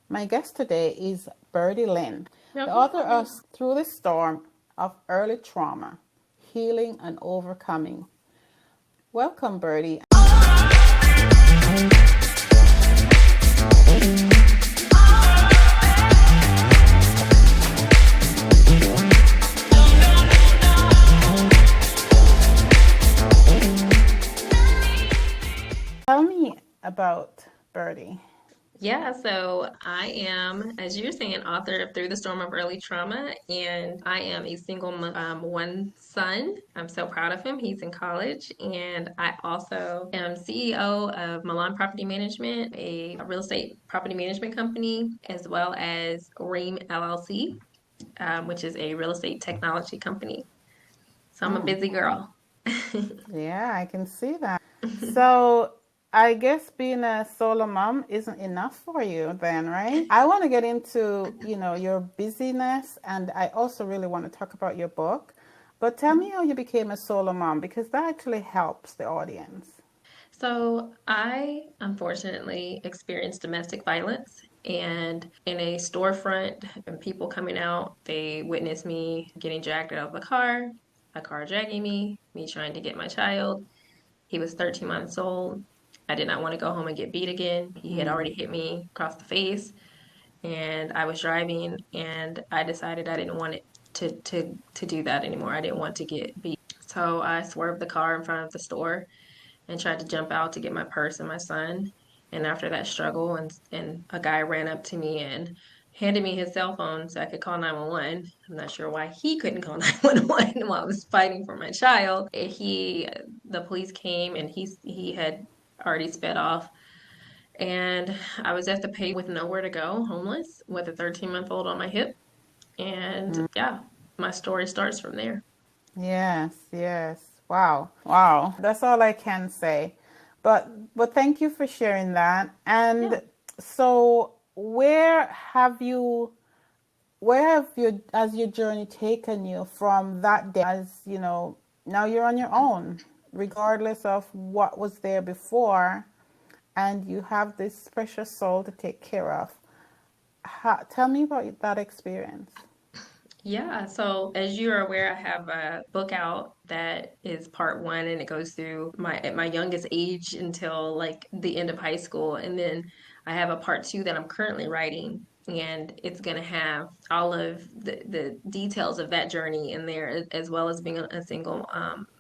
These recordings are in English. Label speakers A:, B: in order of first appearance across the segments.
A: My guest today is Byrdy Lynn, the
B: Okay.
A: author of Through the Storm of Early Trauma, Healing and Overcoming. Welcome, Byrdy. Tell me about Byrdy.
B: Yeah, so I am, as you were saying, author of Through the Storm of Early Trauma, and I am a single mom, one son. I'm so proud of him. He's in college, and I also am CEO of Milan Property Management, a real estate property management company, as well as Ream LLC, which is a real estate technology company. So I'm a busy girl.
A: Yeah, I can see that. So, I guess being a solo mom isn't enough for you then, right? I want to get into, your busyness, and I also really want to talk about your book. But tell me how you became a solo mom, because that actually helps the audience.
B: So I unfortunately experienced domestic violence and in a storefront and people coming out, they witnessed me getting dragged out of the car, a car dragging me trying to get my child. He was 13 months old. I did not want to go home and get beat again. He had already hit me across the face and I was driving and I decided I didn't want it to do that anymore. I didn't want to get beat. So I swerved the car in front of the store and tried to jump out to get my purse and my son. And after that struggle, and a guy ran up to me and handed me his cell phone so I could call 911. I'm not sure why he couldn't call 911 while I was fighting for my child. The police came and he had already sped off. And I was at the pay with nowhere to go, homeless, with a 13-month-old on my hip. And yeah, my story starts from there.
A: Yes, yes. Wow. Wow. That's all I can say. But thank you for sharing that.
B: Yeah.
A: And so where have you has your journey taken you from that day, as now you're on your own, regardless of what was there before, and you have this precious soul to take care of. Tell me about that experience.
B: Yeah, so as you're aware, I have a book out that is part one, and it goes through my at my youngest age until like the end of high school, and then I have a part two that I'm currently writing, and it's gonna have all of the details of that journey in there, as well as being a single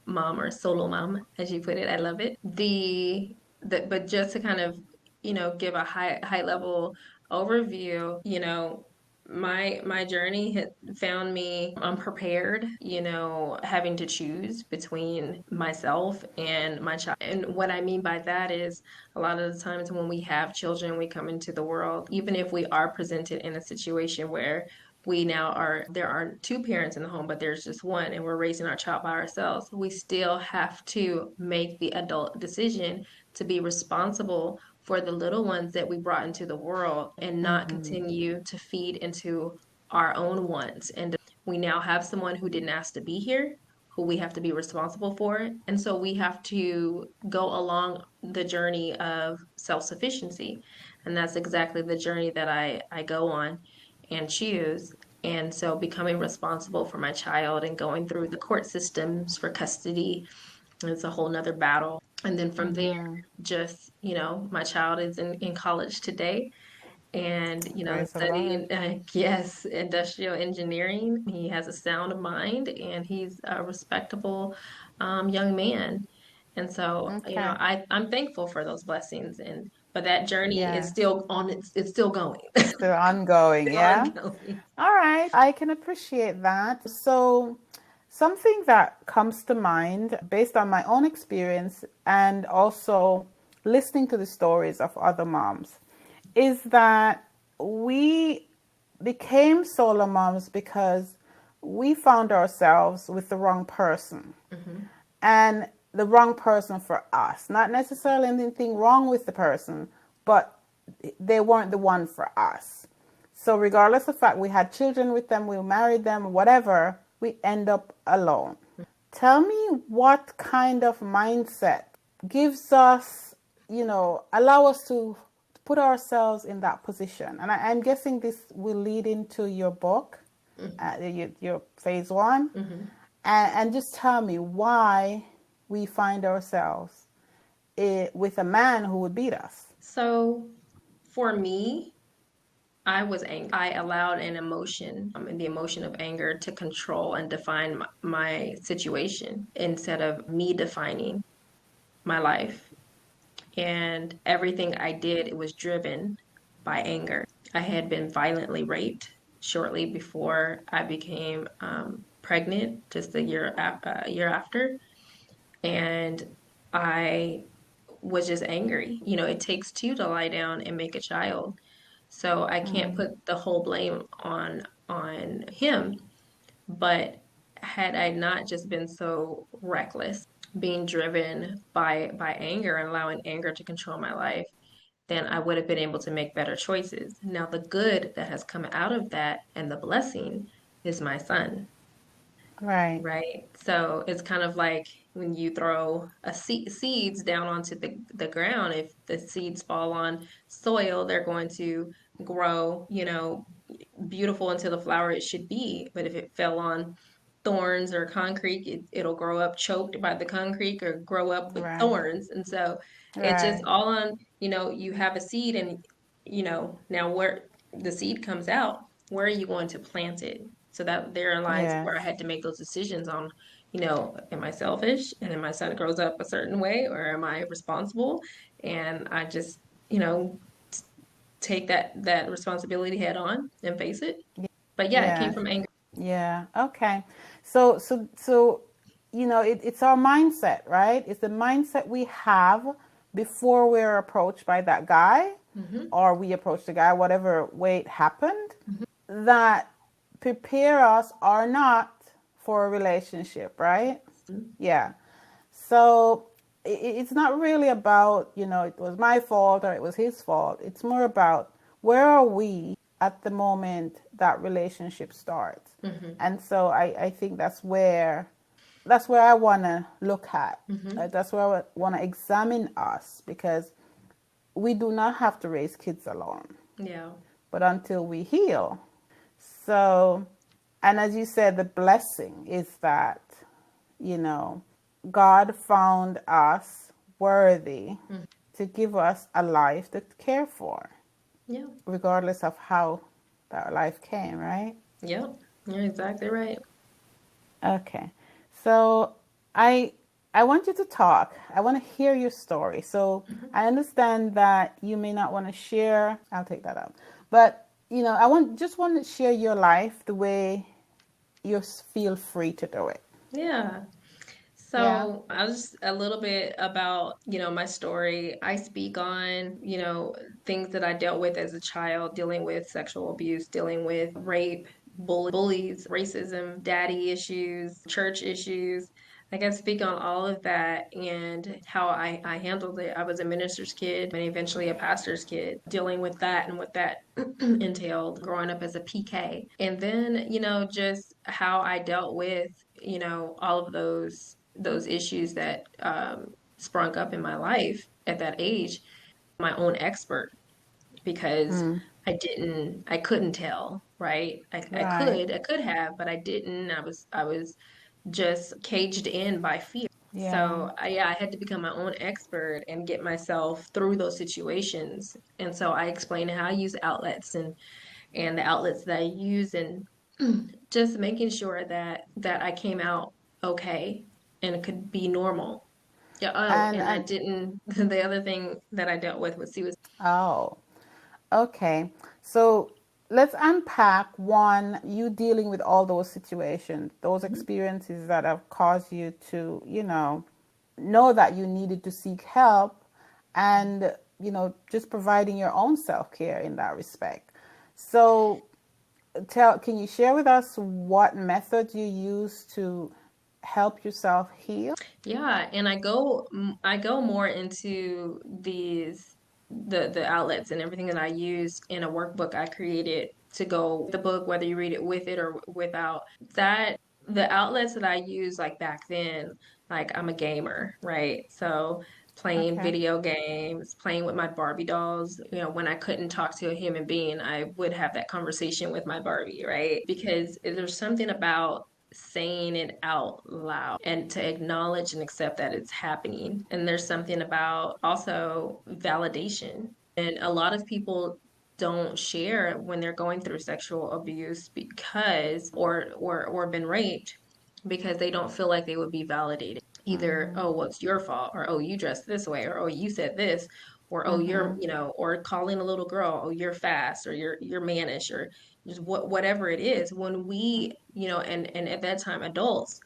B: mom or solo mom, as you put it. I love it. But just to kind of give a high level overview, my journey had found me unprepared, having to choose between myself and my child. And what I mean by that is a lot of the times when we have children, we come into the world, even if we are presented in a situation where there are two parents in the home, but there's just one, and we're raising our child by ourselves. We still have to make the adult decision to be responsible for the little ones that we brought into the world and not continue to feed into our own wants. And we now have someone who didn't ask to be here, who we have to be responsible for. And so we have to go along the journey of self sufficiency. And that's exactly the journey that I go on and choose. And so becoming responsible for my child and going through the court systems for custody is a whole nother battle. And then from there, just, my child is in college today and,
A: Praise the Lord.
B: studying, yes, industrial engineering. He has a sound mind and he's a respectable young man. And so,
A: Okay.
B: I'm thankful for those blessings but that journey is
A: Yeah.
B: still on, it's still going.
A: Still ongoing,
B: Still
A: yeah?
B: ongoing.
A: All right. I can appreciate that. So, something that comes to mind based on my own experience and also listening to the stories of other moms is that we became solo moms because we found ourselves with the wrong person,
B: Hmm.
A: and the wrong person for us. Not necessarily anything wrong with the person, but they weren't the one for us. So regardless of the fact we had children with them, we married them, whatever, we end up alone. Tell me what kind of mindset gives us, allow us to put ourselves in that position. And I'm guessing this will lead into your book, your phase one.
B: Mm-hmm.
A: And just tell me why we find ourselves with a man who would beat us.
B: So for me, I was angry. I allowed an emotion, the emotion of anger, to control and define my situation instead of me defining my life. And everything I did, it was driven by anger. I had been violently raped shortly before I became pregnant, just a year after, and I was just angry. You know, it takes two to lie down and make a child. So I can't
A: Mm,
B: put the whole blame on him. But had I not just been so reckless, being driven by anger and allowing anger to control my life, then I would have been able to make better choices. Now, the good that has come out of that and the blessing is my son.
A: right.
B: Right. So it's kind of like when you throw seeds down onto the ground, if the seeds fall on soil, they're going to grow, beautiful into the flower it should be. But if it fell on thorns or concrete, it'll grow up choked by the concrete or grow up with
A: Right.
B: thorns. And so it's just
A: Right.
B: all on, you have a seed and, now where the seed comes out, where are you going to plant it? So that there lies
A: Yes.
B: where I had to make those decisions on, am I selfish? And then my son grows up a certain way, or am I responsible? And I just, you know, take that responsibility head on and face it. But yeah, it came
A: Yes.
B: from anger.
A: Yeah. Okay. So, it's our mindset, right? It's the mindset we have before we're approached by that guy
B: Hmm.
A: or we approach the guy, whatever way it happened,
B: Hmm.
A: that prepare us or not for a relationship, right? Yeah. So it's not really about, it was my fault or it was his fault. It's more about where are we at the moment that relationship starts.
B: Hmm.
A: And so I think that's where I want to look at.
B: Hmm.
A: That's where I want to examine us because we do not have to raise kids alone,
B: Yeah.
A: but until we heal. So, and as you said, the blessing is that, you know, God found us worthy
B: Hmm.
A: to give us a life to care for,
B: Yeah.
A: regardless of how that life came, right?
B: Yep. You're exactly right.
A: Okay. So I I want you to talk. I want to hear your story. So
B: Hmm.
A: I understand that you may not want to share. I'll take that out. But I want to share your life the way you feel free to do it.
B: Yeah.
A: Yeah.
B: So I was just a little bit about, my story. I speak on, things that I dealt with as a child, dealing with sexual abuse, dealing with rape, bullies, racism, daddy issues, church issues. Like I speak on all of that and how I handled it. I was a minister's kid and eventually a pastor's kid, dealing with that and what that entailed growing up as a PK. And then, just how I dealt with, all of those issues that sprung up in my life at that age, my own expert because
A: Mm,
B: I couldn't tell, right?
A: right.
B: I could have, but I didn't. I was just caged in by fear.
A: Yeah.
B: So yeah, I had to become my own expert and get myself through those situations. And so I explained how I use outlets and the outlets that I use and just making sure that I came out okay and could be normal. Yeah, oh,
A: And
B: and I
A: and
B: didn't the other thing that I dealt with was suicide.
A: oh, okay. So let's unpack one, you dealing with all those situations, those
B: Mhm.
A: experiences that have caused you to, know that you needed to seek help and, just providing your own self-care in that respect. So can you share with us what methods you use to help yourself heal?
B: Yeah, and I go more into the outlets and everything that I use in a workbook I created to go with the book, whether you read it with it or without. That the outlets that I use like back then, like I'm a gamer, right? So playing
A: Okay.
B: video games, playing with my Barbie dolls. You know, when I couldn't talk to a human being, I would have that conversation with my Barbie, right? Because there's something about saying it out loud and to acknowledge and accept that it's happening. And there's something about also validation. And a lot of people don't share when they're going through sexual abuse because or been raped because they don't feel like they would be validated. Either,
A: Mhm.
B: oh, well, it's your fault, or oh, you dressed this way, or oh, you said this, or oh, you're,
A: Mhm.
B: or calling a little girl, oh, you're fast, or you're mannish, or just whatever it is. When we, and at that time, adults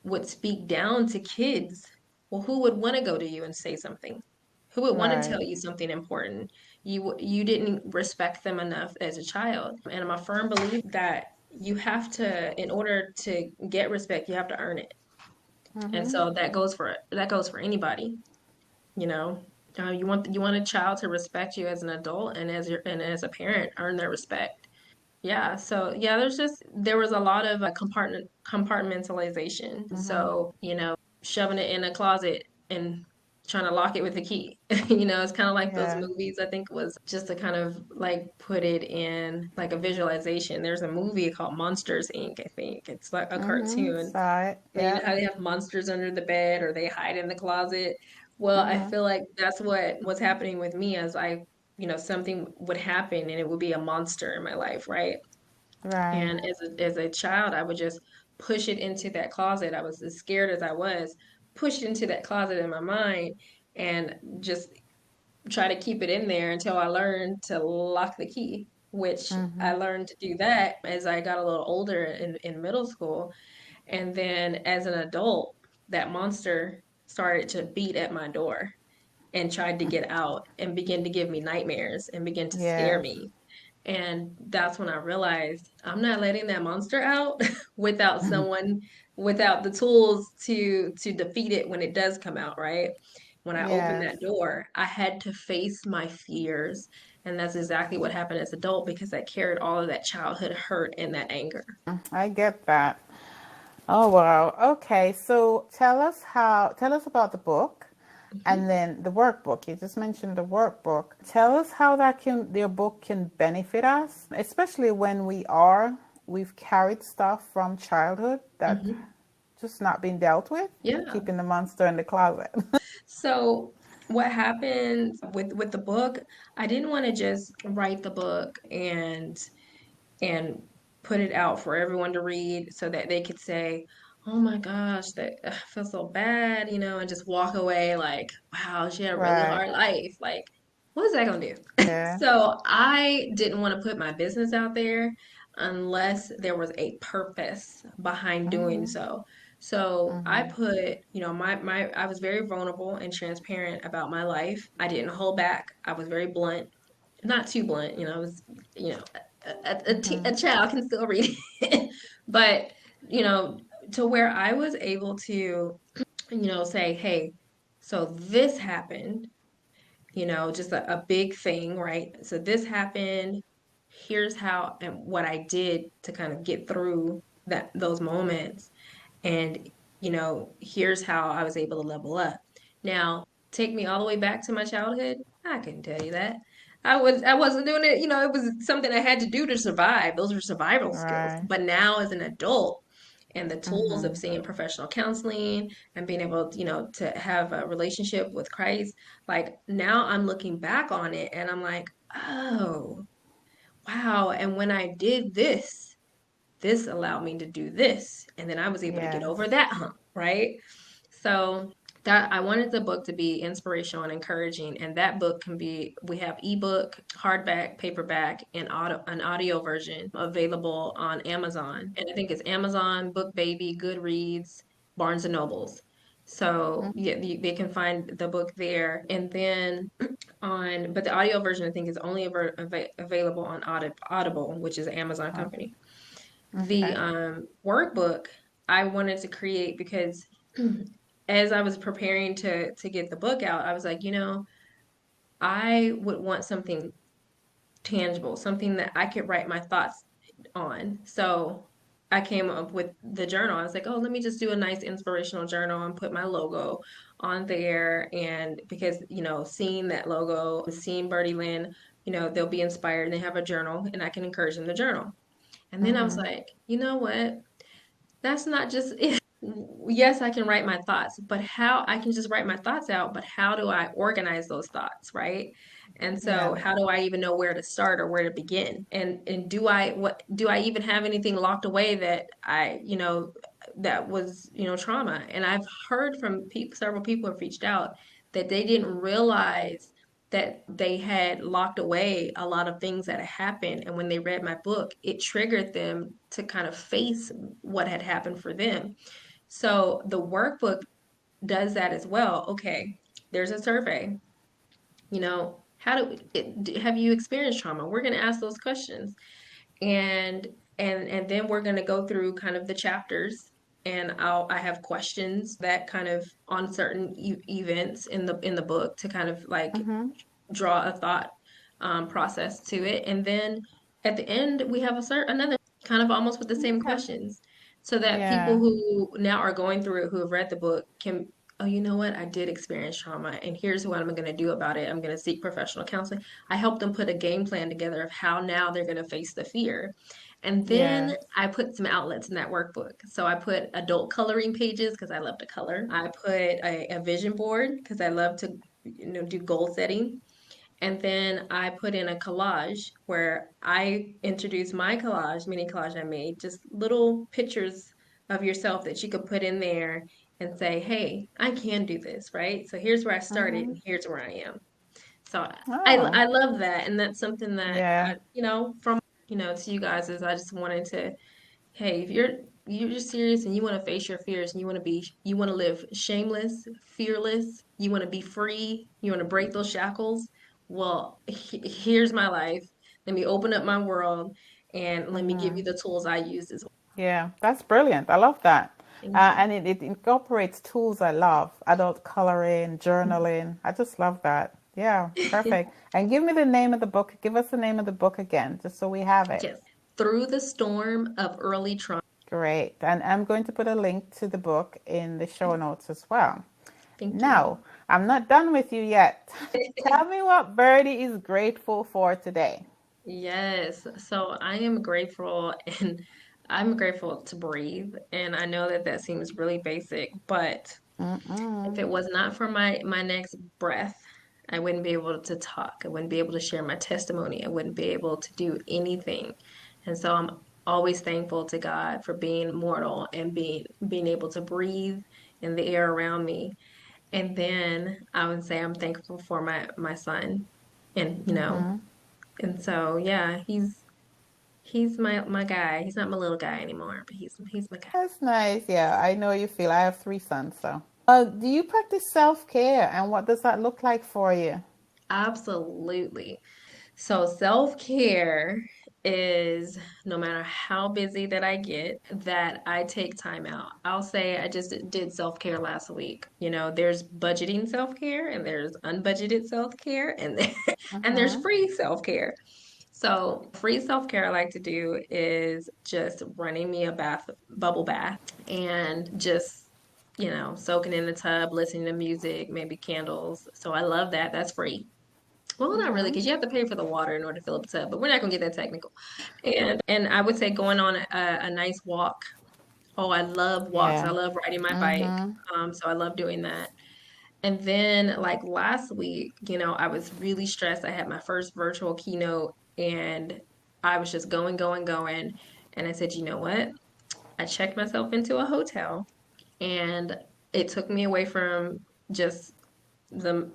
B: would speak down to kids, well, who would want to go to you and say something? Who would want to
A: Right.
B: tell you something important? You didn't respect them enough as a child. And I'm a firm believer that you have to, in order to get respect, you have to earn it. And
A: Mhm.
B: so that goes for anybody, you know. You want a child to respect you as an adult and as a parent, earn their respect. Yeah, so yeah, there was a lot of compartmentalization.
A: Mhm.
B: So, shoving it in a closet and trying to lock it with a key. It's kind of like those
A: Yeah.
B: movies. I think was just to kind of like put it in like a visualization. There's a movie called Monsters Inc., I think. It's like a
A: Mhm.
B: cartoon.
A: Saw it.
B: And you know
A: Yep.
B: how they have monsters under the bed or they hide in the closet? Well, I
A: Mhm.
B: feel like that's what was happening with me as something would happen and it would be a monster in my life, right?
A: Right.
B: And as a child, I would just push it into that closet. I was as scared as I was, push it into that closet in my mind and just try to keep it in there until I learned to lock the key, which I
A: Mhm.
B: learned to do that as I got a little older in middle school. And then as an adult, that monster started to beat at my door and tried to get out and begin to give me nightmares and begin to scare
A: Yes.
B: me. And that's when I realized I'm not letting that monster out without someone, without the tools to defeat it when it does come out, right? When I opened
A: Yes.
B: that door, I had to face my fears. And that's exactly what happened as an adult because I carried all of that childhood hurt and that anger.
A: I get that. Oh wow. Okay. So tell us about the book and then the workbook. You just mentioned the workbook. Tell us how their book can benefit us, especially when we've carried stuff from childhood that
B: Hmm.
A: just not been dealt with,
B: Yeah.
A: keeping the monster in the closet.
B: So what happened with the book, I didn't want to just write the book and put it out for everyone to read so that they could say, "Oh my gosh, that I feel so bad," and just walk away like, "Wow, she had a really
A: Right.
B: hard life." Like, what is that gonna do?
A: Yeah.
B: So I didn't want to put my business out there unless there was a purpose behind doing
A: Mhm.
B: so. So I
A: Mhm.
B: put, I was very vulnerable and transparent about my life. I didn't hold back. I was very blunt, not too blunt. I was, you know, a
A: Mhm.
B: child can still read it, but you know, to where I was able to, say, hey, so this happened, just a big thing, right? So this happened. Here's how and what I did to kind of get through those moments. And, here's how I was able to level up. Now, take me all the way back to my childhood. I couldn't tell you that. I wasn't doing it, it was something I had to do to survive. Those were survival skills.
A: Right.
B: But now as an adult and the tools of
A: Mhm.
B: seeing professional counseling and being able, to have a relationship with Christ, like now I'm looking back on it and I'm like, oh, wow. And when I did this allowed me to do this. And then I was able to get over
A: Yes.
B: that hump, right? So that I wanted the book to be inspirational and encouraging. And that book we have ebook, hardback, paperback, and an audio version available on Amazon. And I think it's Amazon, Book Baby, Goodreads, Barnes and Nobles. So yeah, they can find the book there. And then but the audio version I think is only available on Audible, which is an Amazon company. The
A: Okay.
B: workbook I wanted to create because as I was preparing to get the book out, I was like, I would want something tangible, something that I could write my thoughts on. So I came up with the journal. I was like, oh, let me just do a nice inspirational journal and put my logo on there. And because, seeing that logo, seeing Byrdy Lynn, they'll be inspired and they have a journal and I can encourage them to journal. And then I was
A: Mm-hmm.
B: like, you know what? That's not just it. Yes, I can write my thoughts, but how I can just write my thoughts out, but how do I organize those thoughts, right? And so
A: Yeah.
B: how do I even know where to start or where to begin? And do I even have anything locked away that that was, trauma? And I've heard from several people have reached out that they didn't realize that they had locked away a lot of things that had happened. And when they read my book, it triggered them to kind of face what had happened for them. So the workbook does that as well. Okay, there's a survey. Have you experienced trauma? We're going to ask those questions, and and then we're going to go through kind of the chapters, and I have questions that kind of on certain events in the book to kind of like
A: Mm-hmm.
B: draw a thought process to it. And then at the end, we have another kind of almost with the same
A: Okay.
B: questions so that people
A: Yeah.
B: who now are going through it, who have read the book, can, oh, you know what? I did experience trauma, and here's what I'm going to do about it. I'm going to seek professional counseling. I help them put a game plan together of how now they're going to face the fear. And then
A: Yes.
B: I put some outlets in that workbook. So I put adult coloring pages because I love to color. I put a vision board because I love to do goal setting. And then I put in a collage where I introduced my collage, mini collage I made, just little pictures of yourself that you could put in there and say, hey, I can do this, right? So here's where I started
A: Mm-hmm.
B: and here's where I am. So
A: Oh,
B: I love that. And that's something that,
A: yeah.
B: from, to you guys is I just wanted to, hey, if you're just serious and you want to face your fears and you want to live shameless, fearless, you want to be free, you want to break those shackles, well, here's my life. Let me open up my world and let me give
A: Mm-hmm.
B: you the tools I use as well.
A: Yeah, that's brilliant. I love that.
B: Thank you.
A: And it incorporates tools I love, adult coloring, journaling. I just love that. Yeah, perfect. And give me the name of the book. Give us the name of the book again, just so we have it.
B: Yes. Through the storm of early trauma.
A: Great. And I'm going to put a link to the book in the show notes as well.
B: Thank you.
A: Now, I'm not done with you yet. Tell me what Birdie is grateful for today.
B: Yes. So I am grateful and I'm grateful to breathe. And I know that that seems really basic, but if
A: Mm-mm.
B: it was not for my next breath, I wouldn't be able to talk. I wouldn't be able to share my testimony. I wouldn't be able to do anything. And so I'm always thankful to God for being mortal and being able to breathe in the air around me. And then I would say I'm thankful for my son. And
A: Mm-hmm.
B: and so yeah, he's my guy. He's not my little guy anymore, but he's my guy.
A: That's nice. Yeah, I know you feel. I have three sons, so. Do you practice self-care, and what does that look like for you?
B: Absolutely. So self-care is no matter how busy that I get, that I take time out. I'll say I just did self-care last week. There's budgeting self-care and there's unbudgeted self-care and and there's
A: Mm-hmm.
B: free self-care. So free self-care I like to do is just running me a bubble bath and just soaking in the tub, listening to music, maybe candles. So I love that. That's free. Well, not really,
A: Mm-hmm.
B: because you have to pay for the water in order to fill up the tub, but we're not gonna get that technical. And I would say going on a nice walk. Oh, I love walks. I
A: Yeah.
B: love riding my bike.
A: Mm-hmm.
B: So I love doing that. And then like last week, I was really stressed. I had my first virtual keynote and I was just going, going, going. And I said, you know what? I checked myself into a hotel and it took me away from just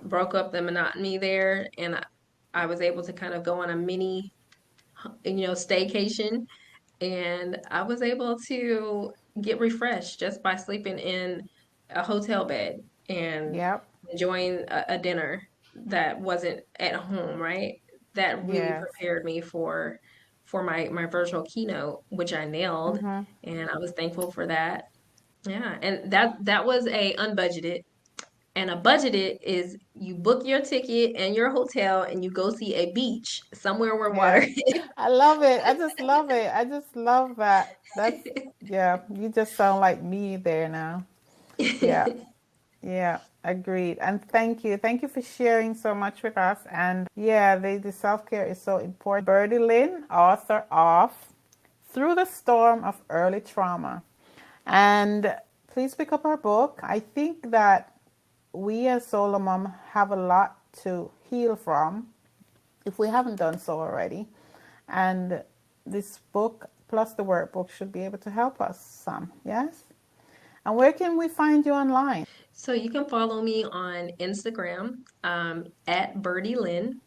B: broke up the monotony there, and I was able to kind of go on a mini, staycation, and I was able to get refreshed just by sleeping in a hotel bed and
A: Yep.
B: enjoying a dinner that wasn't at home, right? That really
A: Yes.
B: prepared me for my virtual keynote, which I nailed,
A: Mm-hmm.
B: and I was thankful for that. Yeah, and that was a unbudgeted. And a budgeted is you book your ticket and your hotel and you go see a beach somewhere where water.
A: Yes. I love it. I just love it. I just love that. Yeah, you just sound like me there now. Yeah. Yeah. Agreed. And thank you. Thank you for sharing so much with us. And yeah, the self-care is so important. Byrdy Lynn, author of Through the Storm of Early Trauma. And please pick up our book. I think that we as SoloMom have a lot to heal from if we haven't done so already. And this book plus the workbook should be able to help us some. Yes? And where can we find you online?
B: So you can follow me on Instagram at Byrdy Lynn,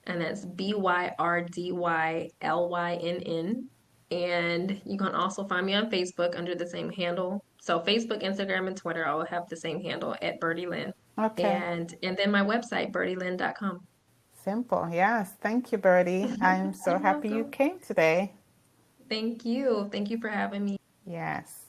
B: and that's BYRDYLYNN. And you can also find me on Facebook under the same handle. So Facebook, Instagram, and Twitter, I will have the same handle at Byrdy Lynn.
A: Okay.
B: And then my website, burdylynn.com.
A: Simple. Yes. Thank you, Byrdy. I'm so
B: You're
A: happy you
B: welcome.
A: came today.
B: Thank you. Thank you for having me.
A: Yes.